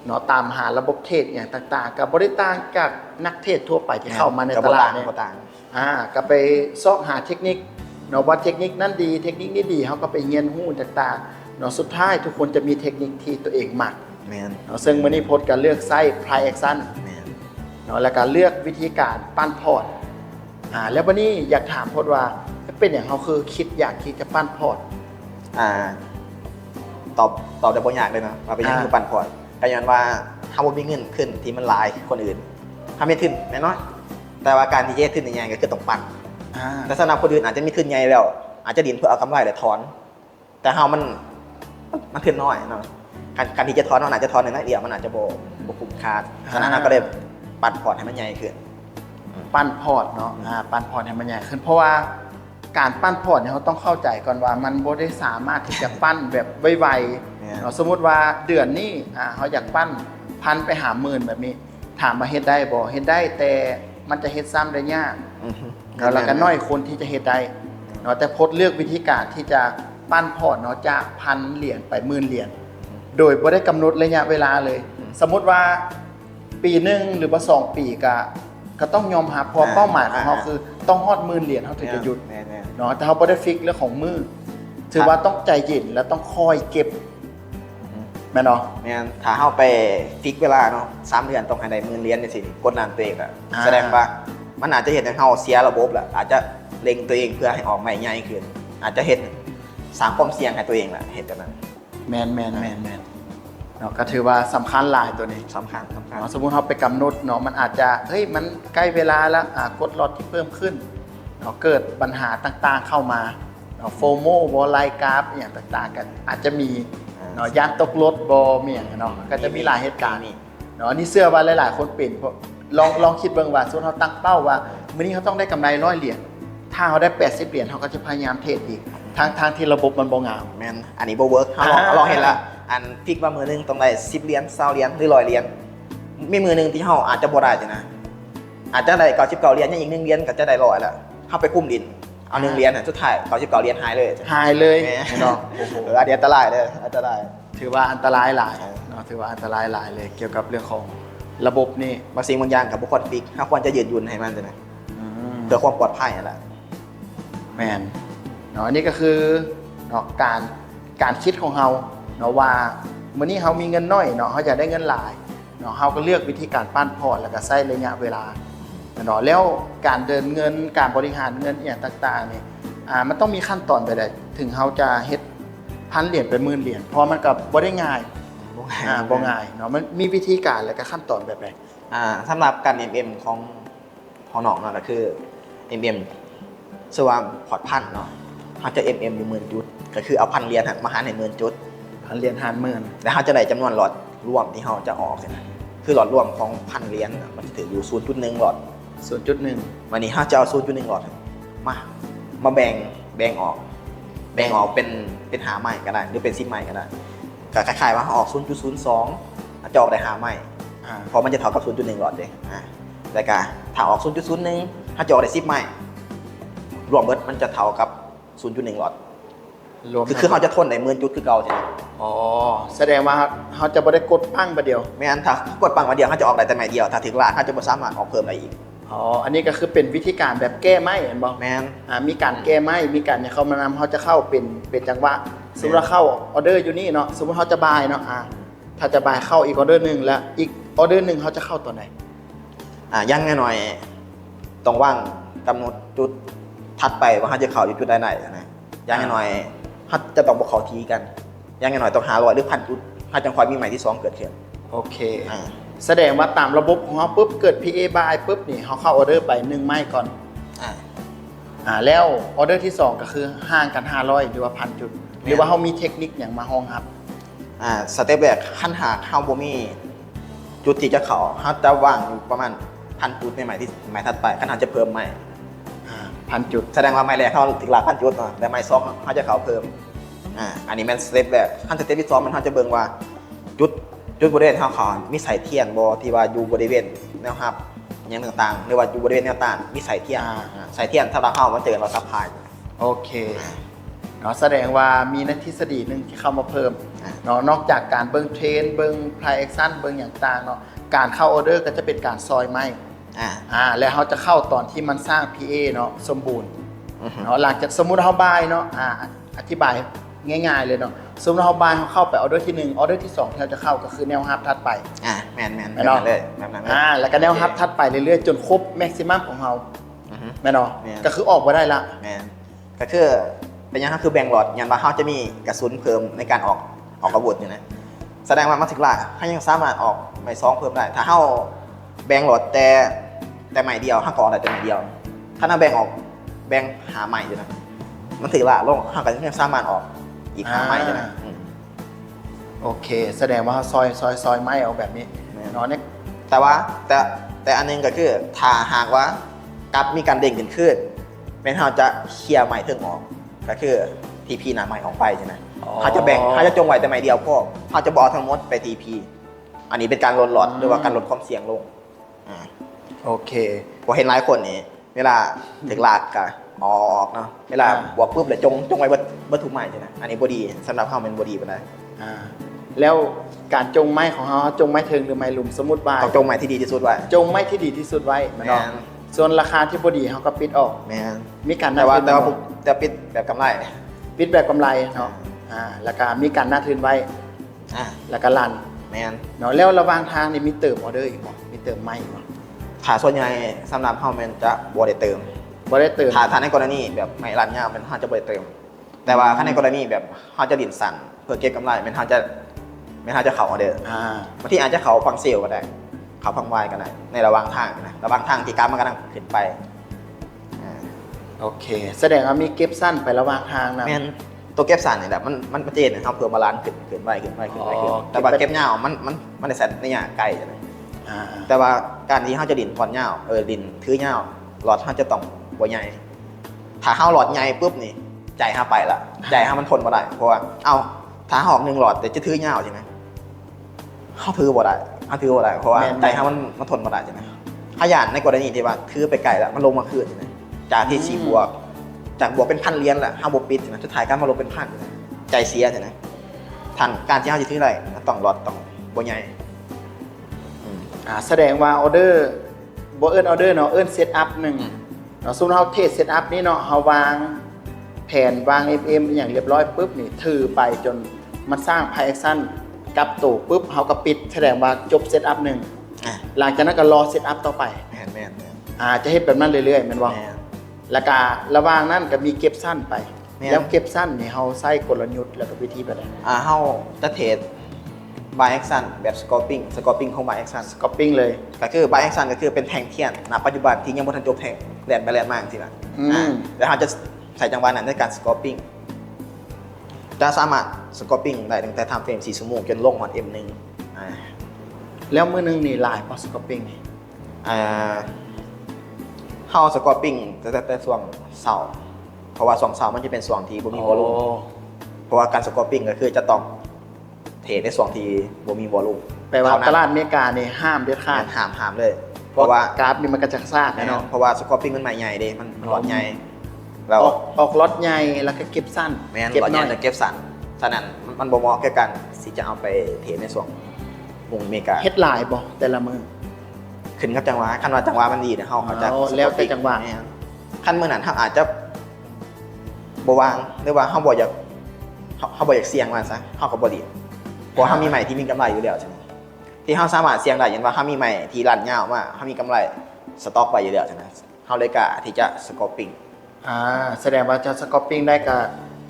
เนาะตามหาระบบเทรดอย่างต่างๆกับบริต่างจากนักเทรดทั่วไปที่เข้ามาในตลาดเนี่ย บ่ต่าง ก็ไปซอกหาเทคนิคเนาะว่าเทคนิคนั้นดีเทคนิคนี้ดีเขาก็ไปเรียนรู้ต่างๆเนาะสุดท้ายทุกคนจะมีเทคนิคที่ตัวเองมัก แม่น เนาะซึ่งมื้อนี้พจน์ก็เลือกไส้ price action แม่น เนาะแล้วก็เลือกวิธีการปั้นพอร์ตแล้ววันนี้อยากถามพจน์ว่าเป็นอย่างเขาคือคิดอยากที่จะปั้นพอร์ต ตอบได้บ่ยากเลยนะว่าเป็นยังคือปั่นพอร์ตก็ย้อนว่าถ้าบ่มีเงินขึ้นที่มันหลายคนอื่นถ้าไม่ขึ้นแน่นอนแต่ว่าการที่จะขึ้นในยังก็คือต้องปั่น แต่สำหรับคนอื่นอาจจะมีขึ้นใหญ่แล้วอาจจะดินเพื่อเอากำไรและถอนแต่เฮามันขึ้นน้อยเนาะการที่จะถอนมันอาจจะถอนในน้อยเดียวมันอาจจะบ่คุ้มค่าฉะนั้นเราก็เลยปัดพอร์ตให้มันใหญ่ขึ้นปั้นพอร์ตเนาะปั้นพอร์ตให้มันใหญ่ขึ้นเพราะว่าการปั้นพอร์ตเนี่ยเขาต้องเข้าใจก่อนว่ามันบ่ได้สามารถที่จะปั้นแบบไวๆเนาะสมมุติว่าเดือนนี้เขาอยากปั้น1,000ไปหา10,000แบบนี้ถามว่าเฮ็ดได้บ่เฮ็ดได้แต่มันจะเฮ็ดซ้ำได้ยากแล้วก็น้อยคนที่จะเฮ็ดได้เนาะแต่พดเลือกวิธีการที่จะปั้นพอร์ตเนาะจาก1,000 เหรียญไป10,000 เหรียญโดยบ่ได้กำหนดระยะเวลาเลยสมมุติว่าปีหนึ่งหรือว่า2 ปีก็ต้องยอมรับเพราะเป้าหมายของเขาคือต้องฮอด10,000 เหรียญเขาถึงจะหยุดเนาะแต่เขาบ่ได้ฟิกเรื่องของมือถือว่าต้องใจเย็นและต้องคอยเก็บแม่นเนาะแม่นถ้าเฮาไปฟิกเวลาเนาะ3 เดือนต้องให้ได้10,000 เหรียญจังซี่กดดันตัวเองแสดงว่ามันอาจจะเฮ็ดให้เฮาเสียระบบแหละอาจจะเล็งตัวเองเพื่อให้ออกใหม่ใหญ่ขึ้นอาจจะเฮ็ดสร้างความเสี่ยงให้ตัวเองแหละเฮ็ดแบบนั้นแม่นเนาะก็ถือว่าสำคัญหลายตัวนี้สำคัญเนาะสมมุติเราไปกำหนดเนาะมันอาจจะเฮ้ยมันใกล้เวลาแล้วกดล็อตที่เพิ่มขึ้นเนาะเกิดปัญหาต่างๆเข้ามาเนาะโฟโมบอลไลกราฟอย่างต่างๆกันอาจจะมีเนาะยานตกรถบอมีอย่างเนาะก็จะมีหลายเหตุการณ์เนาะนี่เชื่อว่าหลายๆคนเป็นลองคิดเบิ่งว่าส่วนเขาตั้งเป้าว่ามื้อนี้เขาต้องได้กำไร100 เหรียญถ้าเขาได้80 เหรียญเขาก็จะพยายามเทรดอีกทางที่ระบบมันบ่งามแม่นอันนี้บ่เวิร์คเราลองเห็นละอันฟิกว่ามือนึงต้องได้10 เหรียญ20 เหรียญหรือ100 เหรียญมีมือนึงที่เฮาอาจจะบ่ได้จ้ะนะอาจจะได้99 เหรียญยังอีก1 เหรียญก็จะได้100แล้วเฮาไปกุ้มดินเอา1 เหรียญสุดท้าย99 เหรียญหายเลยเนาะโอ้โหอันนี้อันตรายเด้ออันตรายถือว่าอันตรายหลายเนาะถือว่าอันตรายหลายเลยเกี่ยวกับเรื่องของระบบนี่บางสิ่งบางอย่างกับบุคคลฟิกเฮาควรจะยืดหยุ่นให้มันจ้ะนะเพื่อความปลอดภัยนั่นแหละแม่นเนาะนี่ก็คือเนาะการคิดของเราเนาะว่ามื้อนี้เฮามีเงินน้อยเนาะเฮาอยากได้เงินหลายเนาะเฮาก็เลือกวิธีการปั้นพอร์ตแล้วก็ใช้ระยะเวลาเนาะแล้วการเดินเงินการบริหารเงินอย่างต่างๆนี่มันต้องมีขั้นตอนไปได้ถึงเฮาจะเฮ็ด1,000 เหรียญเป็น10,000 เหรียญเพราะมันก็บ่ได้ง่ายบ่ง่ายเนาะมันมีวิธีการและก็ขั้นตอนแบบใดสำหรับการ MM ของน้องเนาะก็คือ MM สว่างพอร์ตพันเนาะเขาจะ MM อยู่10,000 จุดก็คือเอา1,000 เหรียญมาหารให้10,000 จุด1,000 เหรียญหาร10,000แล้วเขาจะได้จำนวนหลอดรวมที่เขาจะออกนะคือหลอดรวมของ1,000 เหรียญมันจะถืออยู่ 0.1 หลอด 0.1 วันนี้เขาจะเอา 0.1 หลอดมาแบ่งออกเป็นหาใหม่ก็ได้หรือเป็น10 ใหม่ก็ได้ก็คล้ายๆว่าออก 0.02 จะออกได้หาใหม่เพราะมันจะเท่ากับ 0.1 หลอดเลยแล้วก็ถ้าออก 0.01 ถ้าจะออกได้10 ใหม่รวมเบิดมันจะเท่ากับ 0.1 หลอดคือเขาจะทนใน10,000 จุดคือเก่าใช่ไหมแสดงว่าเขาจะไม่ได้กดปั้งมาเดียวไม่งั้นถ้ากดปั้งมาเดียวเขาจะออกได้แต่ใหม่เดียวถ้าถึงล้านเขาจะไม่สามารถออกเพิ่มได้อีกอันนี้ก็คือเป็นวิธีการแบบแก้ไม่เห็นบอกแม่นมีการแก้ไม่มีการเนี่ยเขามานำเขาจะเข้าเป็นจังหวะสมมติว่าเข้าออเดอร์อยู่นี่เนาะสมมติเขาจะบายเนาะถ้าจะบายเข้าอีกออเดอร์หนึ่งแล้วอีกออเดอร์หนึ่งเขาจะเข้าตัวไหนยังแน่หน่อยต้องว่างกำหนดจุดถัดไปว่าเขาจะเข้าอยู่จุดใดๆนะยังแน่หน่อยเขาจะต้องบอกเขาทีกันยังแน่หน่อยต้อง500 หรือ 1,000 จุดเขาจะคอยมีใหม่ที่2เกิดขึ้นโอเคแสดงว่าตามระบบของเขาปุ๊บเกิด PA buy ปุ๊บนี่เขาเข้าออเดอร์ไป1 ไม้ก่อนแล้วออเดอร์ที่2ก็คือห่างกัน500หรือว่า1,000 จุดหรือว่าเขามีเทคนิคอย่างมาห้องครับสเต็ปแรกขั้นหากเขาบ่มีจุดที่จะเขาจะวางอยู่ประมาณ1,000 จุดในใหม่ที่ใหม่ถัดไปขั้นหาจะเพิ่มใหม่1,000 จุดแสดงว่าใหม่แรกเขาถึงหลัก1,000 จุดแต่ใหม่2เขาจะเขาเพิ่มอันนี้มันสเต็ปแรกขั้นสเต็ปที่2มันเขาจะเบิ่งว่าจุดบริเวณเขามีสายเทียนบ่ที่ว่าอยู่บริเวณแนวรับอย่างต่างๆหรือว่าอยู่บริเวณแนวต้านมีสายเทียนสายเทียนถ้าเราเข้ามันเจอเราซัพพลายโอเคเนาะแสดงว่ามีนักทฤษฎีหนึ่งที่เข้ามาเพิ่มเนาะนอกจากการเบิ่งเทรนเบิ่งไพรแอคชั่นเบิ่งอย่างต่างเนาะการเข้าออเดอร์ก็จะเป็นการซอยไม้แล้วเขาจะเข้าตอนที่มันสร้าง PA เนาะสมบูรณ์เนาะหลังจากสมมุติเขาบายเนาะอธิบายง่ายๆเลยเนาะสมมติเขาบายเขาเข้าไปออเดอร์ที่1ออเดอร์ที่2ที่เราจะเข้าก็คือแนวรับถัดไปแมนเลยแบบนั้นแล้วก็แนวรับถัดไปเรื่อยๆจนครบแม็กซิมัมของเราแม่นก็คือออกมาได้ละแมนก็คือเป็นยังไงคือแบ่งหลอดยันว่าเขาจะมีกระสุนเพิ่มในการออกอาวุธอยู่นะแสดงว่ามาถึงล่าเขายังสามารถออกใหม่2เพิ่มได้ถ้าเขาแบ่งหลอดแต่ใหม่เดียวเขาก็ออกได้แต่ใหม่เดียวถ้าเราแบ่ง บ่งหาใหม่อยู่นะมันถือละลงเขาก็ยังสามารถออกอีกหาใหม่อยู่นะโอเคแสดงว่าซอยไม้เอาแบบนี้เนาะเนี่ย แต่อันนึงก็คือถ้าหากว่ากับมีการเด้งขึ้นแม้นเขาจะเคลียร์ไม้เทิงออกก็คือทีพีหนาไม้ออกไปใช่ไหมเขาจะแบ่งเขาจะจงไว้แต่ไม้เดียวพอเขาจะบอกทั้งหมดไปทีพีอันนี้เป็นการลดหลอดหรือว่าการลดความเสี่ยงลงโอเคผมเห็นหลายคนนี่เวลาถึงลากก็ออกเนาะเวลาบวกปุ๊บเลยจงไว้วัตถุใหม่ใช่ไหมอันนี้บอดีสำหรับเขาเป็นบอดีไปได้แล้วการจงไม้ของเขาจงไม้เทิงหรือไม้หลุมสมมุติว่าต้องจงไม้ที่ดีที่สุดไว้จงไม้ที่ดีที่สุดไว้มันเนาะส่วนราคาที่บอดีเขาก็ปิดออกมีการแต่ปิดแบบกำไรปิดแบบกำไรเนาะแล้วก็มีการหน้าทืนไว้แล้วก็ลันเนาะแล้วระหว่างทางนี่มีเติมออเดอร์อีกบ่มีเติมไม้อีกบ่ถ้าส่วนใหญ่สำหรับเขามันจะบ่ได้เติมถ้าในกรณีแบบไม้รันเนี่ยมันเขาจะบ่ได้เติมแต่ว่าถ้าในกรณีแบบเขาจะดินสั่นเพื่อเก็บกำไรมันเขาจะเขาออเดอร์บางทีอาจจะเขาฟังเซลก็ได้เขาฟังวายก็ได้ในระหว่างทางนะระหว่างทางที่การมันกำลังขึ้นไปโอเคแสดงว่ามีเก็บสั้นไประหว่างทางนะตัวเก็บสั้นนี่แหละมันเจนนะครับเพื่อบาลานซ์ขึ้นไปแต่ว่าเก็บเงามันได้แสนในอย่างไกลใช่ไหมแต่ว่าการที่เขาจะดินพรเงาดินถือเงาหลอดเขาจะต้องบ่ใหญ่ถ้าเขาหลอดใหญ่ปุ๊บนี่ใจเขาไปละใจเขามันทนมาได้เพราะว่าถ้าหอก1หลอดแต่จะถือเงาใช่ไหมเขาถือบ่ได้เพราะว่าใจเขามันทนมาได้ใช่ไหมขยันในกรณีที่ว่าถือไปไกลแล้วมันลงมาคืนใช่ไหมจากที่4 บวกจากบวกเป็นพันเหรียญแหละ5 บวกปิดใช่ไหมสุดท้ายการมาลงเป็นพันใจเสียใช่ไหมทันการที่เขาจะถืออะไรต้องหลอดต้องบ่ใหญ่แสดงว่าออเดอร์บ่เอิ้นออเดอร์เนาะเอิ้นเซตอัพหนึ่งเนาะสมมุติเฮาเทสเซตอัพนี้เนาะเฮาวางแผนวาง MM อย่างเรียบร้อยปุ๊บนี่ถือไปจนมันสร้างไพแอคชั่นกับตัวปุ๊บเฮาก็ปิดแสดงว่าจบเซตอัพหนึ่งหลังจากนั้นก็รอเซตอัพต่อไปแม่นจะเฮ็ดแบบนั้นเรื่อยๆแม่นบ่แล้วก็ระหว่างนั้นก็มีเก็บสั้นไปแล้วเก็บสั้นนี่เฮาใช้กลยุทธ์แล้วก็วิธีแบบใดเฮาจะเทรดbuy action แบบสกอร์ปิ้งของ buy action สกอร์ปิ้งเลยก็คือ buy action ก็คือเป็นแทงเทียนณปัจจุบันที่ยังบ่ทันจบแทงแล่นไปแล่นมาจังซี่ล่ะแล้วเราจะใส่จังหวะนั้นในการสกอร์ปิ้งจะสามารถสกอร์ปิ้งได้ตั้งแต่ไทม์เฟรม4 ชั่วโมงจนลงฮอด M1 แล้วมื้อนึงนี่หลายพอสกอร์ปิ้งนี่เฮาสกอร์ปิ้งแต่ช่วงเช้าเพราะว่าช่วงเช้ามันจะเป็นช่วงที่บ่มีวอลลุ่มเพราะว่าการสกอร์ปิ้งก็คือจะต้องเทรดในช่วงที่บ่มีวอลลุ่มแปลว่าตลาดอเมริกานี่ห้ามเด็ดขาดห้ามเลยเพราะว่ากราฟนี่มันกระจักซากเนาะเพราะว่าสกอร์ปิ้งมันใหม่ใหญ่เด้มันหลอดใหญ่แล้วออกล็อตใหญ่แล้วก็เก็บสั้นเก็บน้อยจะเก็บสั้นฉะนั้นมันบ่เหมาะแก่กันสิจะเอาไปเทรดในช่วงวงอเมริกาเฮ็ดหลายบ่แต่ละมื้อขึ้นกับจังหวะคันว่าจังหวะมันดีเนี่ยเฮาจะแล้วแต่จังหวะคันมื้อนั้นเฮาอาจจะบ่วางหรือว่าเฮาบ่อยากเสี่ยงมันซะเฮาก็บ่ดีเพราะเฮามีใหม่ที่มีกำไรอยู่แล้วใช่มั้ยที่เฮาสามารถเสี่ยงได้อย่างว่าเฮามีใหม่ที่รันยาวมาเฮามีกำไรสต็อกไว้อยู่แล้วใช่มั้ยเฮาเลยกะที่จะสกอร์ปิ้งแสดงว่าจะสกอร์ปิ้งได้ก็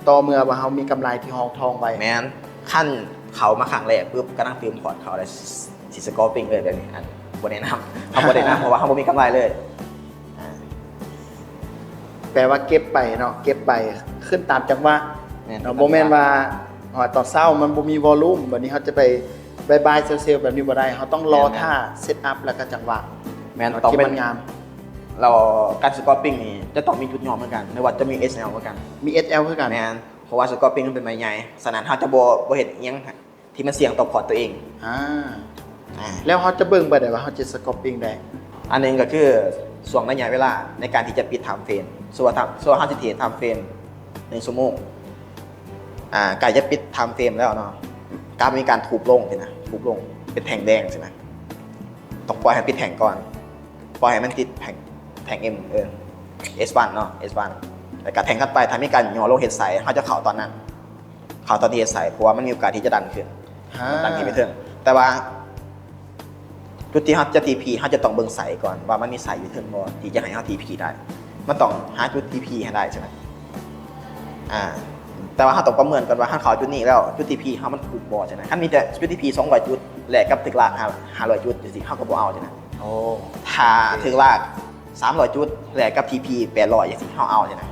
ต่อเมื่อว่าเฮามีกำไรที่ห้องทองไว้แม่นขั้นเขามาครั้งแรกปุ๊บก็นั่งฟิล์มพอร์ตเขาได้สิสกอร์ปิ้งเลยแบบนี้บ่แนะนำเฮาบ่ได้นะเพราะว่าเฮาบ่มีกำไรเลยแปลว่าเก็บไปเนาะเก็บไปขึ้นตามจังหวะบ่แม่นว่าตอนเช้ามันบ่มีวอลลุ่มบัดนี้เฮาจะไปบายเซลล์แบบนี้บ่ได้เฮาต้องรอท่าเซตอัพแล้วก็จังหวะแม่นต้องเป็นงามเราการสกอร์ปิ้งนี่จะต้องมีจุดย่อเหมือนกันไม่ว่าจะมี SL เหมือนกันมี SL เหมือนกันแม่นเพราะว่าสกอร์ปิ้งมันเป็นไม้ใหญ่ฉะนั้นเฮาจะบ่เฮ็ดอีหยังที่มันเสี่ยงต่อพอร์ตตัวเองแล้วเฮาจะเบิ่งบ่ได้ว่าเฮาจะสกอร์ปิ้งได้อันนึงก็คือช่วงระยะเวลาในการที่จะปิดไทม์เฟรมส่วนเฮาสิเทรดไทม์เฟรม1 ชั่วโมงใกล้จะปิดไทม์เฟรมแล้วเนาะกราฟมีการทุบลงสินะทุบลงเป็นแท่งแดงสินะต้องปล่อยให้ปิดแท่งก่อนปล่อยให้มันติดแท่ง M S1 เนาะ S1 แล้วก็แท่งถัดไปถ้ามีการย่อลงเฮ็ดไซด์เฮาจะเข้าตอนนั้นเข้าตอนที่เฮ็ดไซด์เพราะว่ามันมีโอกาสที่จะดันขึ้นไปถึงแต่ว่าจุดที่เฮาจะ TP เฮาจะต้องเบิ่งไซด์ก่อนว่ามันมีไซด์อยู่ถึงบ่ที่จะให้เฮา TP ได้มันต้องหาจุด TP ให้ได้ใช่มั้ยแต่ว่าเฮาต้องประเมินก่อนว่าถ้าเข้าจุดนี้แล้วจุด TP เฮามันถูกบ่ใช่มั้ยคันมีแต่จุด TP 200 จุดแลกกับถึกลาก500 จุดจังซี่เฮาก็บ่เอาใช่มั้ยถ้าถึกลาก 300 จุดแลกกับ TP 800อย่างที่เฮาเอาใช่ไหม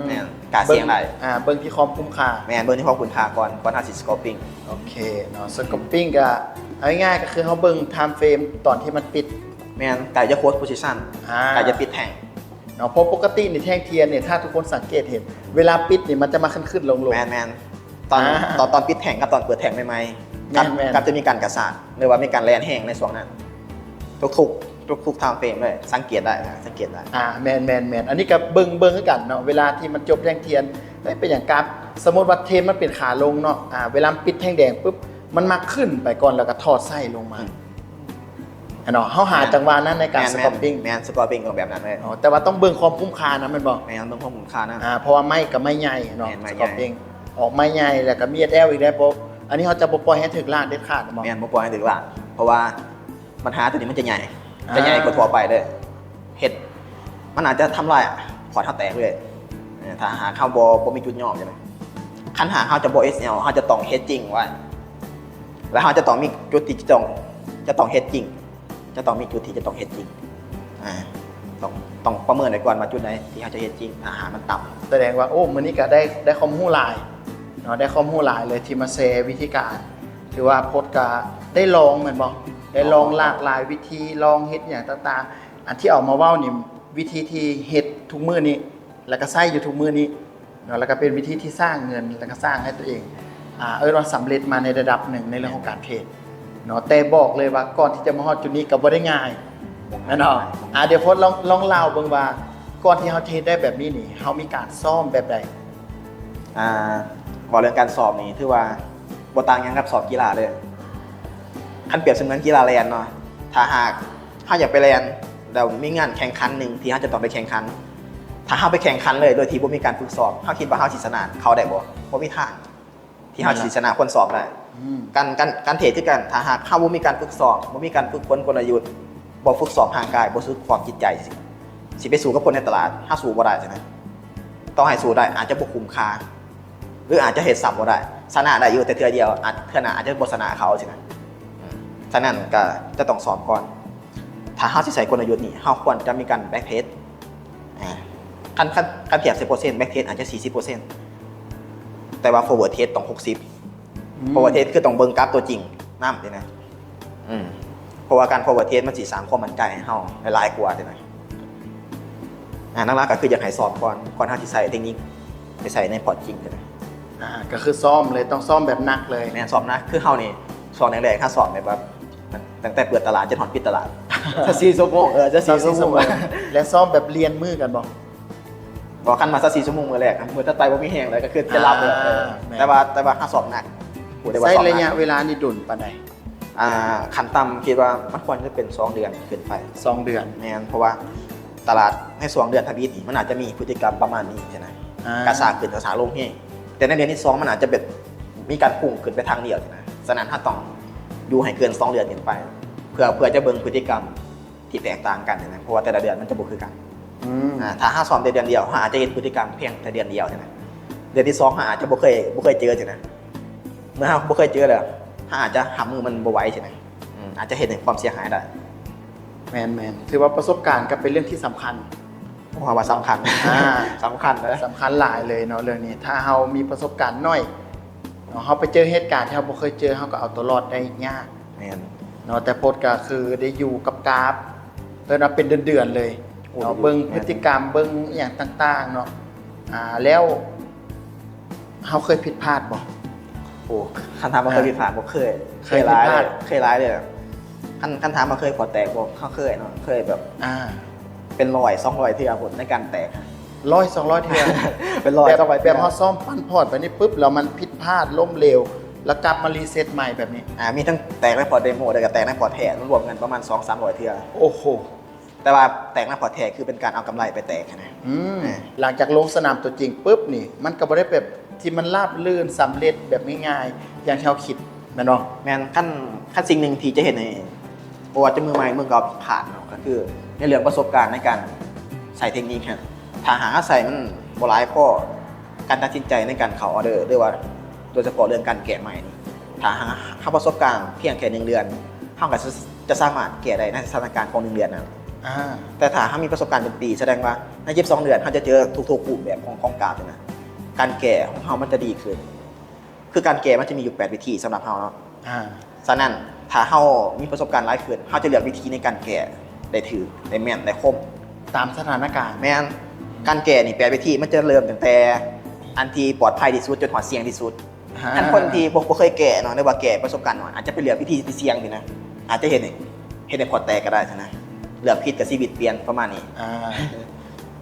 แม่นกาเสียงได้เบิ่งที่ความคุ้มค่าแม่นเบิ่งที่ความคุ้มค่าก่อนเฮาสิสกอปปิ้งโอเคเนาะสกอปปิ้งก็เอาง่ายๆก็คือเฮาเบิ่งไทม์เฟรมตอนที่มันปิดแม่นไก่จะโค้ดโพซิชั่นไก่จะปิดแท่งเนาะเพราะปกติในแท่งเทียนเนี่ยถ้าทุกคนสังเกตเห็นเวลาปิดนี่มันจะมาขึ้นๆลงๆแม่นตอนปิดแท่งกับตอนเปิดแท่งใหม่ๆกับจะมีการกระสานหรือว่ามีการแลนแห้งในช่วงนั้นทุกไทม์เฟรมเลยสังเกตได้แมนอันนี้ก็เบิ่งคือกันเนาะเวลาที่มันจบแท่งเทียนเป็นอย่างกราฟสมมติว่าเทนมันเป็นขาลงเนาะเวลาปิดแท่งแดงปุ๊บมันมาขึ้นไปก่อนแล้วก็ทอดไส้ลงมาเนาะเขาหาจังหวะนั้นในการสกอปปิ้งแมนสกอปปิ้งก็แบบนั้นเลยแต่ว่าต้องเบิ่งความคุ้มค่านะมันบอกแมนต้องความคุ้มค่านะเพราะว่าไม่กับไม่ใหญ่เนาะสกอปปิ้งออกไม่ใหญ่แล้วก็มีเอลอีกได้ปุ๊บอันนี้เขาจะปล่อยให้ถึงลากเด็ดขาดแมนปล่อยให้ถึงลากเพราะว่าปัญหาตัวนี้มันจะใหญ่กว่าทั่วไปเลยเห็ดมันอาจจะทำลายขอดเท้าแตกเลยถ้าหาข้าวบมีจุดย่อใช่ไหมคันหาข้าวจะบ SL เขาจะต้องเฮดจริงไว้แล้วเขาจะต้องมีจุดที่จะต้องเฮดจริงจะต้องมีจุดที่จะต้องเฮดจริงต้องประเมินไว้ก่อนมาจุดไหนที่เขาจะเฮดจริงอาหารมันต่ำแสดงว่าโอ้มื้อนี้ก็ได้ความรู้หลายเนาะได้ความรู้หลายเลยที่มาแชร์วิธีการถือว่าโพสต์ก็ได้ลองเหมือนบอกได้ลองหลากหลายวิธีลองเฮ็ดอย่างต่างๆอันที่ออกมาเว้านี่วิธีที่เฮ็ดทุกมื้อนี้แล้วก็ใช้อยู่ทุกมื้อนี้เนาะแล้วก็เป็นวิธีที่สร้างเงินแล้วก็สร้างให้ตัวเองว่าสำเร็จมาในระดับหนึ่งในเรื่องของการเทรดเนาะแต่บอกเลยว่าก่อนที่จะมาฮอดจุดนี้ก็บ่ได้ง่ายนะเนาะเดี๋ยวโพสต์ลองเล่าเบิ่งว่าก่อนที่เฮาเทรดได้แบบนี้นี่เฮามีการซ้อมแบบใดบอกเรื่องการสอบนี่ถือว่าบ่ต่างหยังกับสอบกีฬาเลยคันเปรียบเสมือนกีฬาแลนเนาะถ้าหากถ้าอยากไปแลนเรามีงานแข่งขันหนึ่งที่เราจะต้องไปแข่งขันถ้าเราไปแข่งขันเลยโดยที่บ่มีการฝึกสอบเราคิดว่าเราสิชนะเขาได้บ่มีทางที่เราสิชนะคนสอบได้การเทรดคือกันถ้าหากเราบ่มีการฝึกสอบบ่มีการฝึกฝนกลยุทธ์บ่ฝึกสอบทางกายบ่ฝึกความจิตใจสิไปสู้กับคนในตลาดถ้าสู้บ่ได้ใช่ไหมต้องให้สู้ได้อาจจะบ่คุ้มค่าหรืออาจจะเฮ็ดซ้ำบ่ได้ชนะได้อยู่แต่เทื่อเดียวเทื่อหน้าอาจจะบ่ชนะเขาใช่ไหมฉะนั้นก็จะต้องสอบก่อนถ้าเราสิใส่กลยุทธ์นี่เราควรจะมีการแบ็กเทสการเทียบ 10% แบ็กเทสอาจจะ 40% แต่ว่า forward test ต้อง 60 forward test คือต้องเบิ่งกราฟตัวจริงนำนี่นะเพราะว่าการ forward test มันสิสร้างความมั่นใจให้เราหลายกว่าใช่มั้ยนั่นล่ะก็คืออยากให้สอบก่อนเราสิใส่เทคนิคไปใส่ในพอร์ตจริงใช่มั้ยก็คือซ้อมเลยต้องซ้อมแบบหนักเลยแม่นซ้อมนะคือเรานี่สอนแรกๆถ้าสอนแบบตั้งแต่เปิดตลาดจนถึงปิดตลาดจะ4 ชั่วโมงจะ4 ชั่วโมงและซ้อมแบบเรียนมือกันบอกกันมาสัก4 ชั่วโมงมื้อแรกมื้อต่อไปบ่มีแฮงเลยก็คือจะรับเลยแต่ว่าถ้าสอบหนักใช้ระยะเวลานี่ดุลปานใดขั้นต่ำคิดว่ามันควรจะเป็น2 เดือนขึ้นไป2 เดือนแม่นเพราะว่าตลาดใน2 เดือนทวีตนี่มันอาจจะมีพฤติกรรมประมาณนี้ใช่ไหมกระสาขึ้นกระสาลงแฮงแต่ในเดือนที่2มันอาจจะเป็นมีการพุ่งขึ้นไปทางเดียวใช่ไหมฉะนั้นถ้าต้องดูให้เกิน2 เดือนขึ้นไปเพื่อจะเบิ่งพฤติกรรมที่แตกต่างกันนะเพราะว่าแต่ละเดือนมันจะบ่คือกันถ้าซ้อมเดือนเดียวอาจจะเห็นพฤติกรรมเพียงแต่เดือนเดียวใช่ไหมเดือนที่2อาจจะบ่เคยเจอใช่ไหมเมื่อบ่เคยเจอแล้วอาจจะหามือมันบ่ไหวใช่ไหมอาจจะเห็นถึงความเสียหายได้แมนถือว่าประสบการณ์ก็เป็นเรื่องที่สำคัญว่าสำคัญสำคัญนะสำคัญหลายเลยเนาะเรื่องนี้ถ้าเรามีประสบการณ์น้อยเขาไปเจอเหตุการณ์ที่เขาบ่เคยเจอเขาก็เอาตัวรอดได้ยากเนาะแต่โพสต์ก็คือได้อยู่กับกราฟเป็นเดือนเลยเนาะเบิ่งพฤติกรรมเบิ่งอย่างต่างๆเนาะแล้วเขาเคยผิดพลาดบ่โอ้คันถามว่าเคยผิดพลาดบ่เคยร้ายเลยคันถามว่าเคยพอแตกบ่เขาเคยเนาะเคยแบบเป็น100-200เทื่อผลในการแตก100-200 เทื่อเป็น100-200แบบเฮาซ้อมปั้นพอร์ตไปนี่ปุ๊บแล้วมันผิดพลาดล้มเหลวแล้วกลับมารีเซ็ตใหม่แบบนี้มีทั้งแตกในพอร์ตเดโมแล้วก็แตกในพอร์ตแท้รวมกันประมาณ 2-300 เทื่อโอ้โหแต่ว่าแตกในพอร์ตแท้คือเป็นการเอากำไรไปแตกนะหลังจากลงสนามตัวจริงปุ๊บนี่มันก็บ่ได้แบบที่มันราบลื่นสำเร็จแบบง่ายๆอย่างที่เราคิดแม่นบ่แม่นขั้นสิ่งหนึ่งที่จะเห็นในบ่ว่าจะมือใหม่มือเก่าผ่านเนาะก็คือในเรื่องประสบการณ์ในการใส่เทคนิคครับถ้าหาใส่มันบ่หลายพอการตัดสินใจในการเข้าออเดอร์หรือว่าโดยเฉพาะเรื่องการแก้ใหม่นี่ถ้าหาประสบการณ์เพียงแค่1 เดือนเฮาก็จะสามารถแก้ได้ในสถานการณ์ของ1 เดือนนั้น อ่า แต่ถ้าเขามีประสบการณ์เป็นปีแสดงว่าใน22 เดือนเขาจะเจอทุกๆกลุ่มแบบของกราฟเลยนะการแก่ของเขามันจะดีขึ้นคือการแก่มันจะมีอยู่8 วิธีสำหรับเขาเนาะ อ่า ฉะนั้นถ้าเขามีประสบการณ์หลายขึ้นเขาจะเลือกวิธีในการแก่ได้ถือได้แม่นได้คม ตามสถานการณ์ แม่นการแก่นี่8 วิธีมันจะเริ่มตั้งแต่อันที่ปลอดภัยที่สุดจนถึงเสี่ยงที่สุดอันคนที่บ่เคยแก่เนาะหรือว่าแก่ประสบการณ์น้อยอาจจะไปเลือกวิธีที่เสี่ยงดีนะอาจจะเห็นในพอร์ตแตกก็ได้ใช่ไหมเลือกผิดกับชีวิตเปลี่ยนประมาณนี้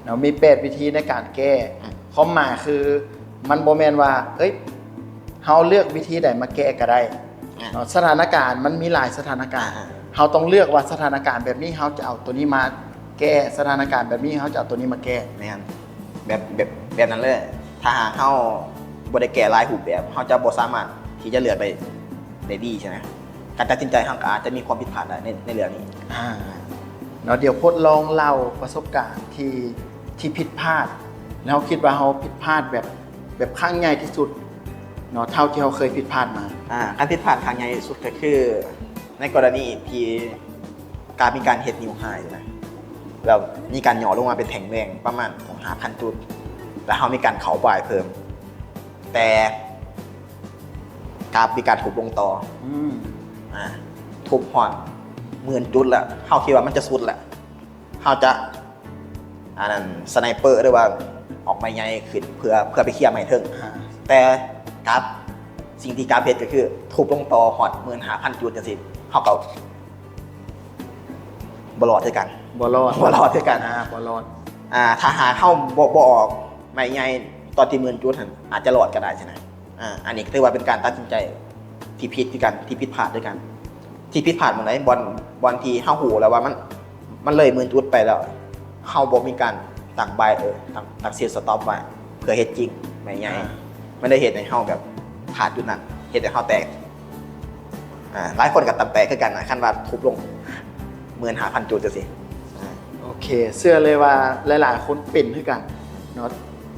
เรามี8 วิธีในการแก้ความหมายคือมันโบแมนว่าเอ้ยเราเลือกวิธีใดมาแก้ก็ได้เนาะสถานการณ์มันมีหลายสถานการณ์เราต้องเลือกว่าสถานการณ์แบบนี้เราจะเอาตัวนี้มาแก้สถานการณ์แบบนี้เราจะเอาตัวนี้มาแก้ แม่นแบบนั้นเลยถ้าหากเขาบ่ได้แก่หลายรูปแบบเขาจะบ่สามารถที่จะเลือกได้ดีใช่ไหมการตัดสินใจเขาก็อาจจะมีความผิดพลาดได้ในเรื่องนี้ เนาะเดี๋ยวพดลองเล่าประสบการณ์ที่ผิดพลาดแล้วคิดว่าเราผิดพลาดแบบครั้งใหญ่ที่สุดเนาะเท่าที่เราเคยผิดพลาดมา การผิดพลาดครั้งใหญ่ที่สุดก็คือในกรณีที่มีการเฮ็ดนิวไฮนะแล้วมีการหย่อลงมาเป็นแท่งแดงประมาณของ5,000 จุดแล้วเขามีการเขาบ่ายเพิ่มแต่กราฟมีการถูกลงต่อทุบหอน10,000 จุดแล้วเขาคิดว่ามันจะสุดแหละเขาจะนั้นสไนเปอร์หรือว่าออกมาใหญ่ขึ้นเพื่อไปเคลียร์ใหม่เถิงแต่กราฟสิ่งที่กราฟเพชรก็คือทุบลงต่อหอด15,000 จุดจังซี่เขาก็บ่รอดด้วยกัน บ่รอดด้วยกันบ่รอดถ้าหาเข้าบ่ออกไม่ใหญ่ตอนที่10,000 จุดอาจจะรอดก็ได้ใช่ไหมอันนี้ก็ถือว่าเป็นการตัดสินใจที่ผิดด้วยกันที่ผิดพลาดด้วยกันที่ผิดพลาดเหมือนไรบอลที่เข้าหูแล้วว่ามันเลย10,000 จุดไปแล้วเข้าบ่มีการตั้งใบตั้งเซตสต็อปไว้เพื่อเฮ็ดจริงไม่ใหญ่ไม่ได้เฮ็ดในเข้าแบบขาดจุดนั้นเฮ็ดให้เข้าแตกหลายคนกับตำแตกคือกันนะขั้นว่าทุบลง15,000 จุดจะสิโอเคเชื่อเลยว่าหลายๆคนเป็นคือกันเนาะ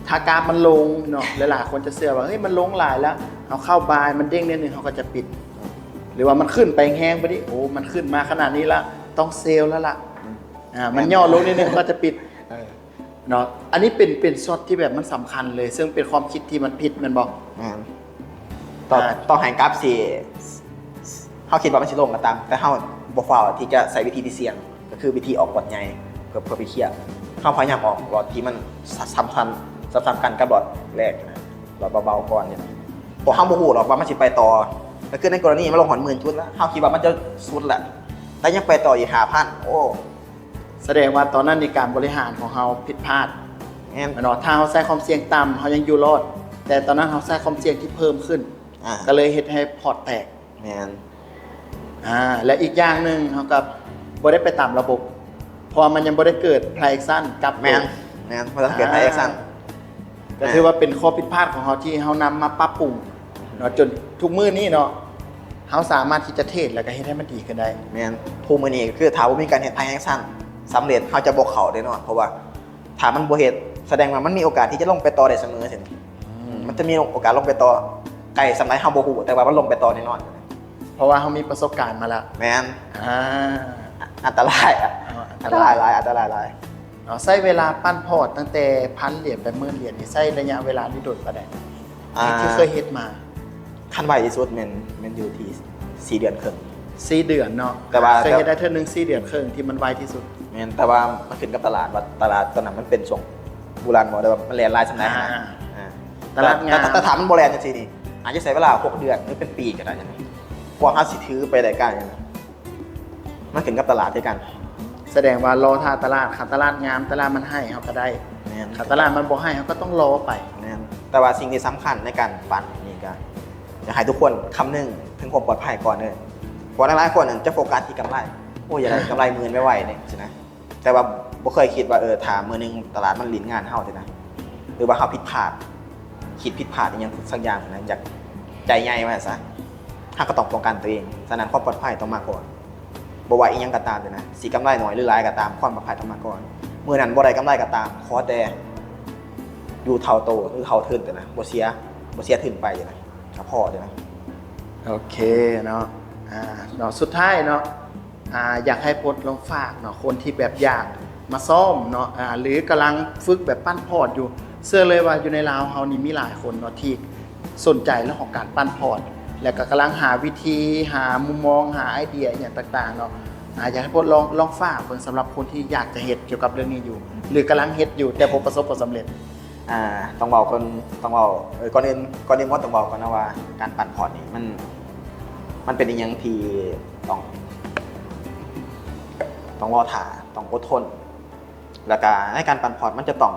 ถ้ากราฟมันลงเนาะหลายๆคนจะเชื่อว่าเฮ้ยมันลงหลายแล้วเอาเข้าบายมันเด้งนิดนึงเขาก็จะปิดหรือว่ามันขึ้นไปแห้งไปดิโอ้มันขึ้นมาขนาดนี้ละต้องเซลแล้วล่ะมันย่อลงนิดนึงก็จะปิดเนาะอันนี้เป็นช็อตที่แบบมันสำคัญเลยซึ่งเป็นความคิดที่มันผิดมันบอกต่อหายกราฟสิเขาคิดว่ามันสิลงก็ตามแต่เขาบ่ฟ้าวที่จะใส่วิธีที่เสี่ยงก็คือวิธีออกบอดใหญ่เพื่อไปเคลียร์เขาพยายามออกบอดที่มันซ้ำกันกับบอดแรกนะบอดเบาๆก่อนเนี่ยพอเขาโมโหหรอกว่ามันสิไปต่อแต่คือในกรณีมันลงหอน10,000 จุดแล้วเขาคิดว่ามันจะสุดแหละแต่ยังไปต่ออีก5,000โอ้แสดงว่าตอนนั้นในการบริหารของเราผิดพลาดเนาะถ้าเราใส่ความเสี่ยงต่ำเรายังอยู่รอดแต่ตอนนั้นเราใส่ความเสี่ยงที่เพิ่มขึ้นก็เลยเฮ็ดให้พอร์ตแตกและอีกอย่างหนึ่งเขากับบ่ได้ไปตามระบบเพราะมันยังบ่ได้เกิดไพรซ์สั้นกับแมนเพราะต้องเกิดไพรซ์สั้นก็ถือว่าเป็นข้อผิดพลาดของเขาที่เขานำมาปรับปรุงเนาะจนทุกมื้อนี้เนาะเขาสามารถที่จะเทรดแล้วก็เฮ็ดให้มันดีขึ้นได้แมนผู้มือนี้คือถ้าว่ามีการเฮ็ดไพรซ์สั้นสำเร็จเขาจะบอกเขาได้เนาะเพราะว่าถ้ามันบ่เฮ็ดแสดงว่ามันมีโอกาสที่จะลงไปต่อได้เสมอถึงมันจะมีโอกาสลงไปต่อไกลสำหรับเฮาบ่ฮู้แต่ว่ามันลงไปต่อแน่นอนเพราะว่าเขามีประสบการณ์มาแล้วแมนอันตรายอันตรายหลายใช้เวลาปั้นพอร์ตตั้งแต่1,000 เหรียญไป10,000 เหรียญนี่ใช้ระยะเวลาที่โดดปานใดที่เคยเฮ็ดมาขั้นไวที่สุดมันอยู่ที่4 เดือนครึ่ง4 เดือนเนาะแต่ว่าเคยเฮ็ดได้เท่านึง4 เดือนครึ่งที่มันไวที่สุดแม่นแต่ว่ามันขึ้นกับตลาดว่าตลาดตอนนั้นมันเป็นช่วงโบราณบ่ได้ว่ามันแล่นหลายสำนักตลาดงานแต่ถามมันบ่แล่นจังซี่นี่อาจจะใช้เวลา6 เดือนหรือเป็นปีก็ได้จังกว่าเฮาสิถือไปได้กันมันขึ้นกับตลาดด้วยกันแสดงว่ารอท่าตลาดขาดตลาดงามตลาดมันให้เขาก็ได้ขาดตลาดมันบ่ให้เขาก็ต้องรอไปแต่ว่าสิ่งที่สำคัญในการปั่นนี่ก็อยากให้ทุกคนคำนึงถึงความปลอดภัยก่อนเลยเพราะหลายคนจะโฟกัสที่กำไรโอ้ยอย่าได้กำไร10,000ไม่ไหวเนี่ยใช่ไหมแต่ว่าบ่เคยคิดว่าถามมื้อนึงตลาดมันลิ้นงานเฮาใช่ไหมหรือว่าเฮาผิดพลาดคิดผิดพลาดอย่างสักอย่างนะอยากใจใหญ่มาซะถ้าก็ต้องป้องกันตัวเองฉะนั้นความปลอดภัยต้องมาก่อนบ่ว่าอีหยังก็ตามเลยนะสิกำไรน้อยหรือหลายก็ตามความปลอดภัยต้องมาก่อนมื้อนั้นบ่ได้กำไรก็ตามขอแต่อยู่เท่าโตหรือเท่าทึนแต่นะบ่เสียทึนไปนะก็พอเด้อนะโอเคเนาะเนาะสุดท้ายเนาะ อยากให้พดลองฝากเนาะคนที่แบบอยากมาซ่อมเนาะหรือกำลังฝึกแบบปั้นพอร์ตอยู่เชื่อเลยว่าอยู่ในลาวเฮานี่มีหลายคนเนาะที่สนใจเรื่องของการปั้นพอร์ตและก็กำลังหาวิธีหามุมมองหาไอเดียอย่างต่างๆเนาะอยากให้พดลองฝากเพิ่นสำหรับคนที่อยากจะเฮ็ดเกี่ยวกับเรื่องนี้อยู่ หรือกำลังเฮ็ดอยู่แต่ผมประสบผลสำเร็จต้องบอกคนต้องบอกก่อนอื่นมดต้องบอกก่อนนะว่าการปั่นพอร์ตนี่มันเป็นอย่างที่ต้องรอถ่าต้องอดทนแล้วก็ในการปั่นพอร์ตมันจะต้อง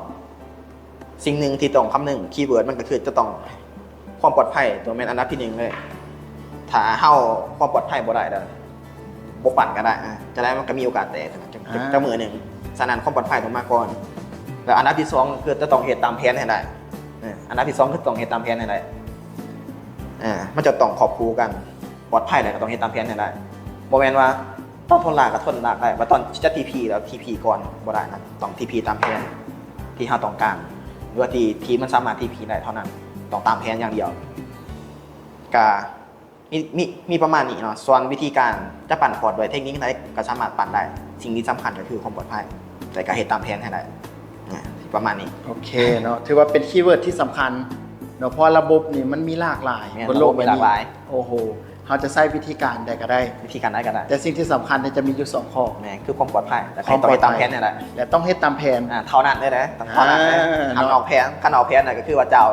สิ่งหนึ่งที่ต้องคำนึงคีย์เวิร์ดมันก็คือจะต้องความปลอดภัยตัวเป็นอันดับที่หนึ่งเลยถ้าเฮาความปลอดภัยบ่ได้เด้อบ่ปั่นก็ได้จะได้มันก็มีโอกาสแตกจะมือหนึ่งฉะนั้นความปลอดภัยต้องมาก่อนแล้วอันดับที่สองคือจะต้องเฮ็ดตามแผนให้ได้อันดับที่สองคือต้องเฮ็ดตามแผนให้ได้มันจะต้องครอบคลุมกันปลอดภัยเลยก็ต้องเฮ็ดตามแผนให้ได้บ่แม่นว่าต้องทนลากก็ทนลากได้ว่าตอนจะ TP แล้ว TP ก่อนบ่ได้นะต้อง TP ตามแผนที่เราต้องการหรือว่าที่มันสามารถ TP ได้เท่านั้นต้องตามแผนอย่างเดียวก็มีประมาณนี้เนาะส่วนวิธีการจะปั่นพอร์ตด้วยเทคนิคไหนก็สามารถปั่นได้สิ่งที่สำคัญก็คือความปลอดภัยแต่ก็เฮ็ดตามแผนให้ได้ประมาณนี้โอเคเนาะถือว่าเป็นคีย์เวิร์ดที่สำคัญเนาะเพราะระบบนี่มันมีหลากหลายบนโลกใบนี้โอ้โหเขาจะใช้วิธีการใดก็ได้วิธีการได้ก็ได้แต่สิ่งที่สำคัญจะมีอยู่2ข้อคือความปลอดภัยและต้องเฮ็ดตามแผนนี่แหละและต้องเฮ็ดตามแผนเท่านั้นได้นะต้องเท่านั้นคันออกแผนน่ะก็คือว่าเจ้า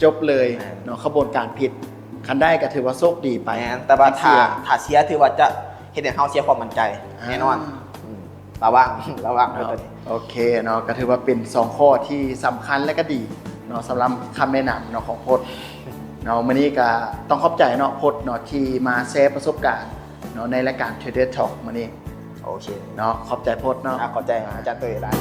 จบเลยเนาะขบวนการผิดคันได้ก็ถือว่าโชคดีไปแต่ว่าถ้าเสียถือว่าจะเฮ็ดให้เฮาเสียความมั่นใจแน่นอนระวังตัวนี้โอเคเนาะก็ถือว่าเป็น2ข้อที่สำคัญและก็ดีเนาะสำหรับคำแนะนำเนาะของพจน์เนาะมื้อนี้ก็ต้องขอบใจเนาะพจน์เนาะที่มาแชร์ประสบการณ์เนาะในรายการ Trader Talk มื้อนี้โอเคเนาะขอบใจพจน์เนาะขอบใจอาจารย์เตยหลาย